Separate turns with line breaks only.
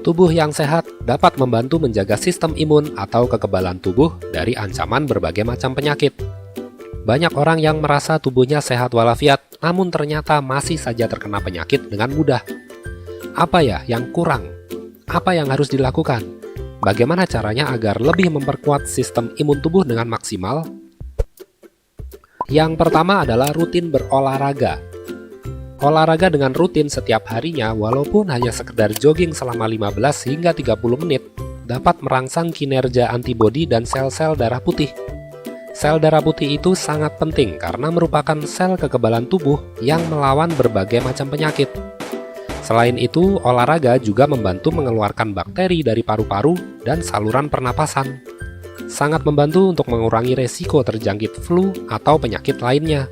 Tubuh yang sehat dapat membantu menjaga sistem imun atau kekebalan tubuh dari ancaman berbagai macam penyakit. Banyak orang yang merasa tubuhnya sehat walafiat, namun ternyata masih saja terkena penyakit dengan mudah. Apa ya yang kurang? Apa yang harus dilakukan? Bagaimana caranya agar lebih memperkuat sistem imun tubuh dengan maksimal? Yang pertama adalah rutin berolahraga. Olahraga dengan rutin setiap harinya walaupun hanya sekedar jogging selama 15 hingga 30 menit dapat merangsang kinerja antibodi dan sel-sel darah putih. Sel darah putih itu sangat penting karena merupakan sel kekebalan tubuh yang melawan berbagai macam penyakit. Selain itu, olahraga juga membantu mengeluarkan bakteri dari paru-paru dan saluran pernapasan. Sangat membantu untuk mengurangi resiko terjangkit flu atau penyakit lainnya.